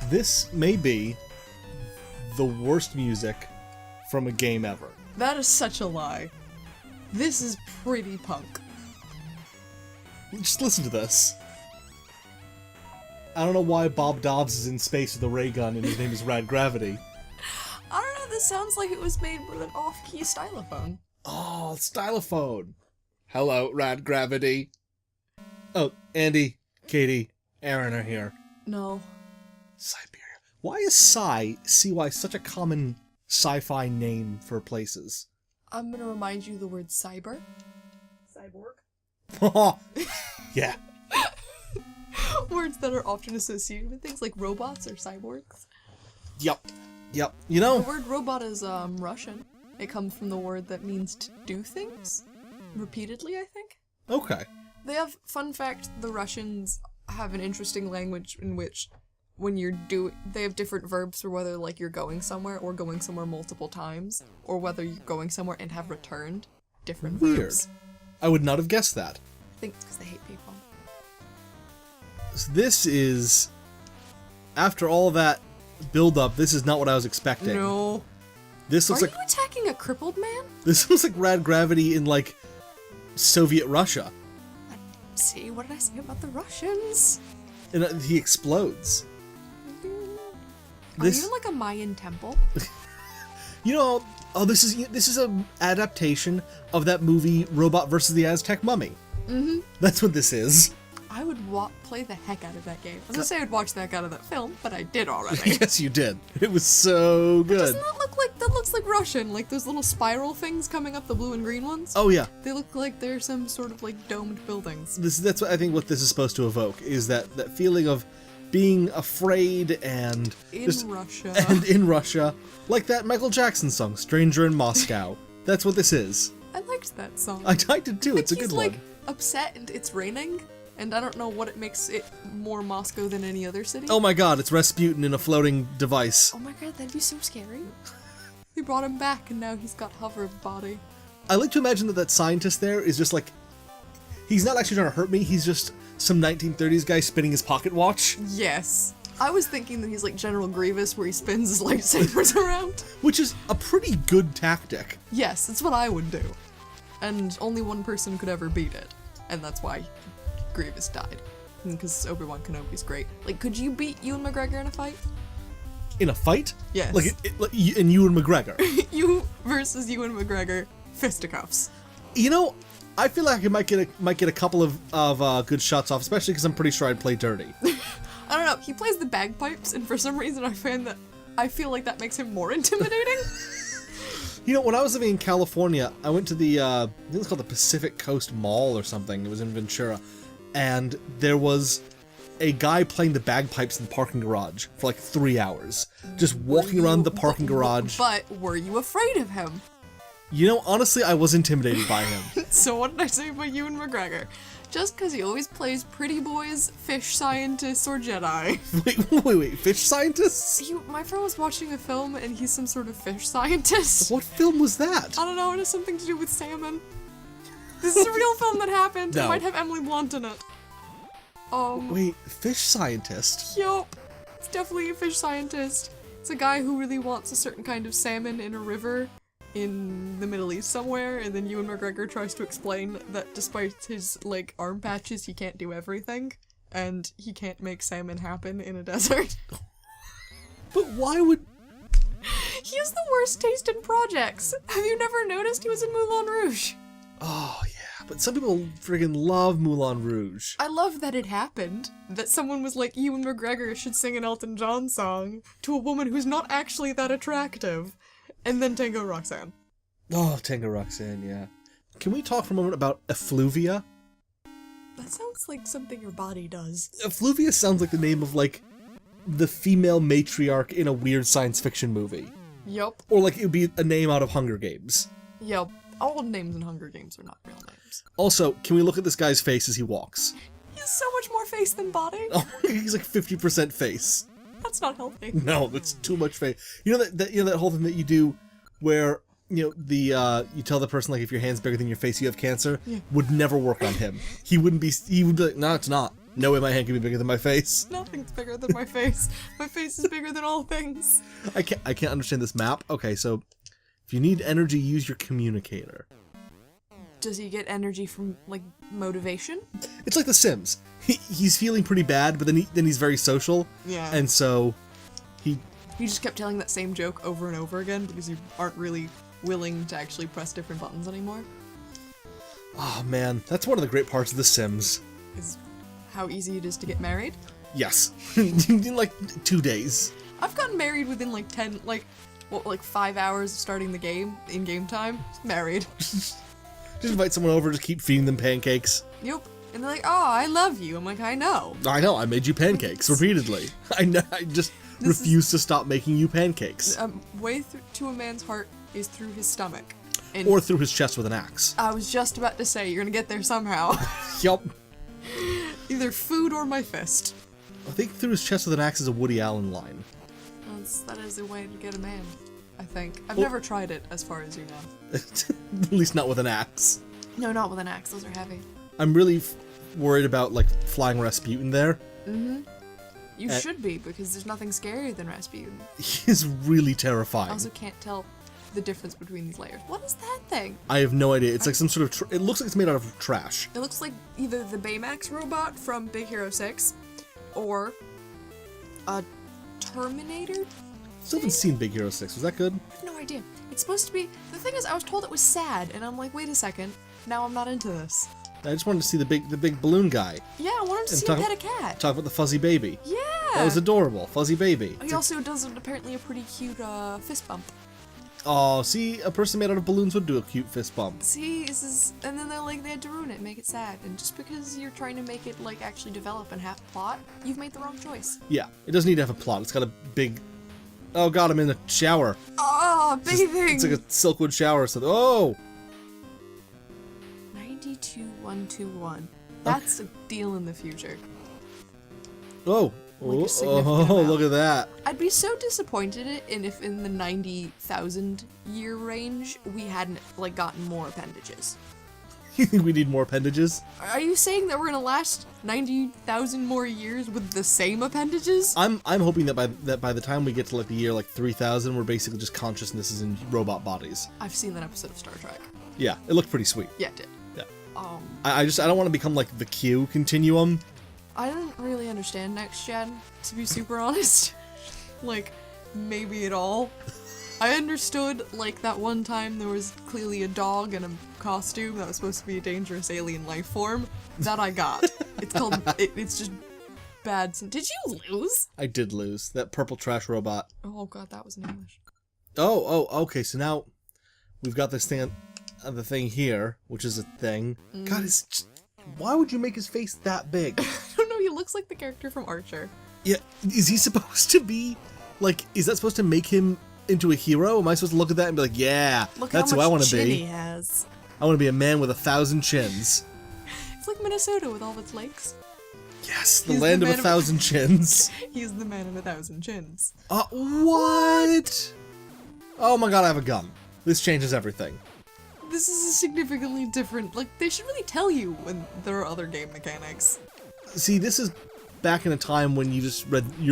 This may be the worst music from a game ever. That is such a lie. This is pretty punk. Just listen to this. I don't know why Bob Dobbs is in space with a ray gun and his name is Rad Gravity. I don't know, this sounds like it was made with an off-key stylophone. Oh, stylophone. Hello, Rad Gravity. Oh, Andy, Katie, Aaron are here. No. Cyberia. Why is CY such a common sci-fi name for places? I'm gonna remind you the word cyber. Cyborg. Yeah. Words that are often associated with things like robots or cyborgs. Yep. You know... The word robot is Russian. It comes from the word that means to do things. Repeatedly, I think. Okay. They have, fun fact, the Russians have an interesting language in which when you're they have different verbs for whether, like, you're going somewhere or going somewhere multiple times, or whether you're going somewhere and have returned different verbs. Weird. I would not have guessed that. I think it's because they hate people. So this is... After all that build-up, this is not what I was expecting. No. This looks Are like... you attacking a crippled man? This looks like Rad Gravity in, like, Soviet Russia. See, what did I say about the Russians? And he explodes. Are you in, like, a Mayan temple? You know, this is an adaptation of that movie Robot vs. the Aztec Mummy. Mm-hmm. That's what this is. I would play the heck out of that game. I was gonna say I'd watch the heck out of that film, but I did already. Yes, you did. It was so good. Doesn't that look like, that looks like Russian, like those little spiral things coming up, the blue and green ones? Oh yeah. They look like they're some sort of like domed buildings. That's what I think what this is supposed to evoke, is that feeling of being afraid and Russia. And in Russia. Like that Michael Jackson song, Stranger in Moscow. That's what this is. I liked that song. I did too, it's a good one. He's like upset and it's raining. And I don't know what it makes it more Moscow than any other city. Oh my god, it's Rasputin in a floating device. Oh my god, that'd be so scary. They brought him back and now he's got hover body. I like to imagine that scientist there is just like... He's not actually trying to hurt me, he's just some 1930s guy spinning his pocket watch. Yes. I was thinking that he's like General Grievous where he spins his lightsabers around. Which is a pretty good tactic. Yes, that's what I would do. And only one person could ever beat it. And that's why Grievous died. Because Obi-Wan Kenobi's great. Like, could you beat Ewan McGregor in a fight? In a fight? Yes. Like in Ewan McGregor? You versus Ewan McGregor, fisticuffs. You know, I feel like I might get a couple of good shots off, especially because I'm pretty sure I'd play dirty. I don't know, he plays the bagpipes, and for some reason I feel like that makes him more intimidating. You know, when I was living in California, I went to the, I think it's called the Pacific Coast Mall or something. It was in Ventura. And there was a guy playing the bagpipes in the parking garage for like 3 hours. Just walking around the parking garage. But were you afraid of him? You know, honestly, I was intimidated by him. So what did I say about Ewan McGregor? Just because he always plays pretty boys, fish scientists, or Jedi. Wait, fish scientists? My friend was watching a film and he's some sort of fish scientist. What film was that? I don't know, it has something to do with salmon. This is a real film that happened. No. It might have Emily Blunt in it. Wait, fish scientist? Yup. It's definitely a fish scientist. It's a guy who really wants a certain kind of salmon in a river in the Middle East somewhere, and then Ewan McGregor tries to explain that despite his, like, arm patches, he can't do everything, and he can't make salmon happen in a desert. But why would... He has the worst taste in projects. Have you never noticed he was in Moulin Rouge? Oh, yeah, but some people friggin' love Moulin Rouge. I love that it happened. That someone was like, Ewan McGregor should sing an Elton John song to a woman who's not actually that attractive. And then Tango Roxanne. Oh, Tango Roxanne, yeah. Can we talk for a moment about effluvia? That sounds like something your body does. Effluvia sounds like the name of, like, the female matriarch in a weird science fiction movie. Yup. Or, like, it would be a name out of Hunger Games. Yup. All names in Hunger Games are not real names. Also, can we look at this guy's face as he walks? He has so much more face than body. Oh, he's like 50% face. That's not healthy. No, that's too much face. You know that whole thing that you do where, you know, you tell the person, like, if your hand's bigger than your face, you have cancer? Yeah. Would never work on him. He would be like, no, it's not. No way my hand can be bigger than my face. Nothing's bigger than my face. My face is bigger than all things. I can't understand this map. Okay, so if you need energy, use your communicator. Does he get energy from, like, motivation? It's like The Sims. He's feeling pretty bad, but then he's very social. Yeah. And so he just kept telling that same joke over and over again because you aren't really willing to actually press different buttons anymore. Oh man, that's one of the great parts of The Sims. Is how easy it is to get married. Yes. In like 2 days. I've gotten married within like 5 hours of starting the game, in game time. Married. Just invite someone over, just keep feeding them pancakes. Yep. And they're like, oh, I love you. I'm like, I know. I know, I made you pancakes repeatedly. I know, I just refuse to stop making you pancakes. Way to a man's heart is through his stomach. And Or through his chest with an axe. I was just about to say, you're gonna get there somehow. Yup. Either food or my fist. I think through his chest with an axe is a Woody Allen line. That is a way to get a man, I think. I've never tried it, as far as you know. At least not with an axe. No, not with an axe. Those are heavy. I'm really worried about, like, flying Rasputin there. Mm-hmm. You should be, because there's nothing scarier than Rasputin. He's really terrifying. I also can't tell the difference between these layers. What is that thing? I have no idea. It's like some sort of... it looks like it's made out of trash. It looks like either the Baymax robot from Big Hero 6, or a Terminator. Still haven't seen Big Hero 6. Was that good? I have no idea. It's supposed to be... The thing is, I was told it was sad, and I'm like, wait a second. Now I'm not into this. I just wanted to see the big balloon guy. Yeah, I wanted to see him pet a cat. Talk about the fuzzy baby. Yeah! That was adorable. Fuzzy baby. He also does apparently a pretty cute fist bump. Oh, see? A person made out of balloons would do a cute fist bump. See, this is... And then they're like, they had to ruin it and make it sad. And just because you're trying to make it, like, actually develop and have plot, you've made the wrong choice. Yeah, it doesn't need to have a plot. It's got a big... Oh god, I'm in the shower. Oh, bathing! It's like a Silkwood shower or something. Oh! 92121. That's a deal in the future. Oh! Like a Oh, significant amount. look at that. I'd be so disappointed if in the 90,000 year range we hadn't, like, gotten more appendages. You think we need more appendages? Are you saying that we're gonna last 90,000 more years with the same appendages? I'm hoping that by the time we get to like the year like 3000, we're basically just consciousnesses in robot bodies. I've seen that episode of Star Trek. Yeah, it looked pretty sweet. Yeah, it did. Yeah. I I don't want to become like the Q continuum. I don't really understand Next Gen, to be super honest. Like, maybe at all. I understood, like, that one time there was clearly a dog in a costume that was supposed to be a dangerous alien life form. That I got. It's called, it's just bad. Did you lose? I did lose. That purple trash robot. Oh god, that was in English. Oh, okay, so now we've got this thing, the thing here, which is a thing. God, it's just, why would you make his face that big? I don't know, he looks like the character from Archer. Yeah, is he supposed to be, like, is that supposed to make him into a hero? Am I supposed to look at that and be like, yeah, Look that's how who I much want to chin be. he has. I want to be a man with 1,000 chins. It's like Minnesota with all its lakes. Yes, the He's land the of man 1,000 chins. He's the man of 1,000 chins. What? Oh my god, I have a gun. This changes everything. This is a significantly different, like, they should really tell you when there are other game mechanics. See, this is back in a time when you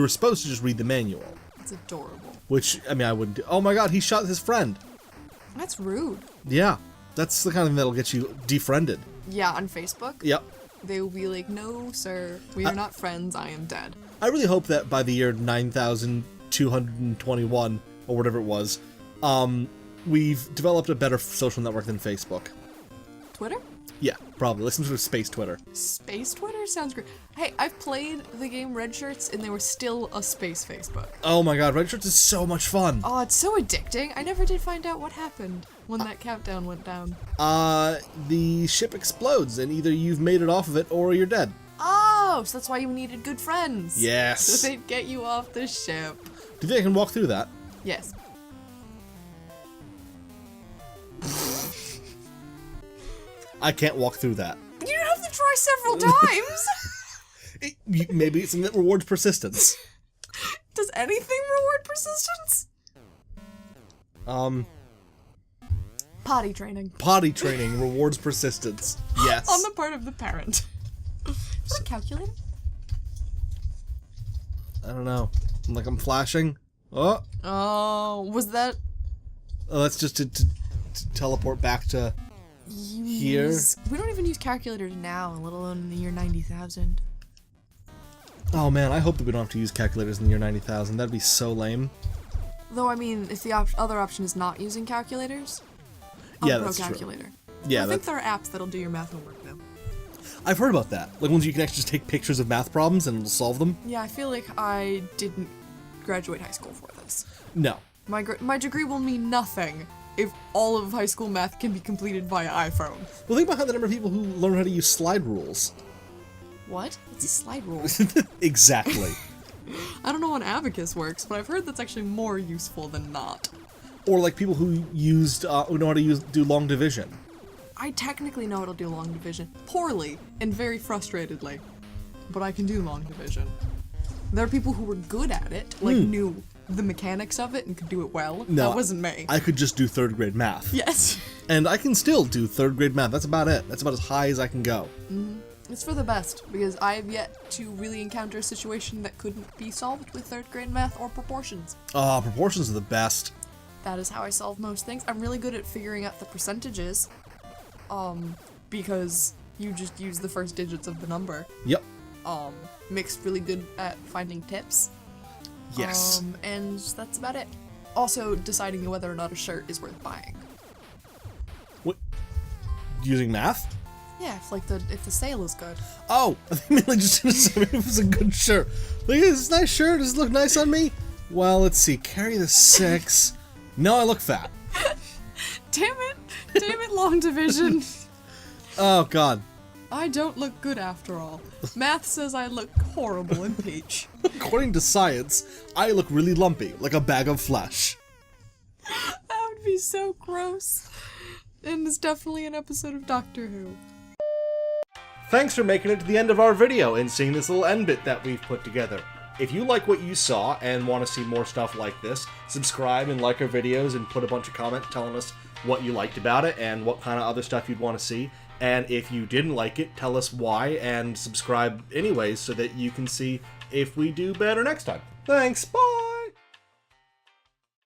were supposed to just read the manual. It's adorable. Which, I mean, I wouldn't do. Oh my god, he shot his friend. That's rude. Yeah, that's the kind of thing that'll get you defriended. Yeah, on Facebook, Yep. they will be like, no, sir, we are not friends, I am dead. I really hope that by the year 9221, or whatever it was, we've developed a better social network than Facebook. Twitter? Yeah, probably. Like some sort of space Twitter. Space Twitter? Sounds great. Hey, I've played the game Red Shirts, and they were still a space Facebook. Oh my god, Red Shirts is so much fun. Oh, it's so addicting. I never did find out what happened when that countdown went down. The ship explodes, and either you've made it off of it, or you're dead. Oh, so that's why you needed good friends. Yes. So they'd get you off the ship. Do you think I can walk through that? Yes. I can't walk through that. But you don't have to try several times. Maybe it's something that rewards persistence. Does anything reward persistence? Potty training. Potty training rewards persistence. Yes. On the part of the parent. Is that a calculator? I don't know. Like I'm flashing. Oh. Oh, was that... Oh, that's just to teleport back to here. We don't even use calculators now, let alone in the year 90,000. Oh man, I hope that we don't have to use calculators in the year 90,000. That'd be so lame. Though, I mean, if the other option is not using calculators, Yeah, Pro that's true. Calculator. Yeah, I think there are apps that'll do your math homework now. I've heard about that. Like ones you can actually just take pictures of math problems and solve them. Yeah, I feel like I didn't graduate high school for this. No. My degree will mean nothing if all of high school math can be completed via iPhone. Well, think about how the number of people who learn how to use slide rules. What? What's a slide rule? Exactly. I don't know how an abacus works, but I've heard that's actually more useful than not. Or like people who know how to do long division. I technically know how to do long division. Poorly, and very frustratedly. But I can do long division. There are people who were good at it, like knew the mechanics of it and could do it well. No, that wasn't me. I could just do 3rd grade math. Yes. And I can still do 3rd grade math. That's about it. That's about as high as I can go. It's for the best, because I have yet to really encounter a situation that couldn't be solved with 3rd grade math or proportions. Oh, proportions are the best. That is how I solve most things. I'm really good at figuring out the percentages, because you just use the first digits of the number. Yep. Mixed really good at finding tips. Yes. And that's about it. Also, deciding whether or not a shirt is worth buying. What? Using math? Yeah, if the sale is good. Oh, I think mainly just if it was a good shirt. Look at this nice shirt. Does it look nice on me? Well, let's see. Carry the 6. No, I look fat. Damn it, long division. Oh, God. I don't look good after all. Math says I look horrible in peach. According to science, I look really lumpy, like a bag of flesh. That would be so gross. And it's definitely an episode of Doctor Who. Thanks for making it to the end of our video and seeing this little end bit that we've put together. If you like what you saw and want to see more stuff like this, subscribe and like our videos and put a bunch of comments telling us what you liked about it and what kind of other stuff you'd want to see. And if you didn't like it, tell us why and subscribe anyways so that you can see if we do better next time. Thanks, bye!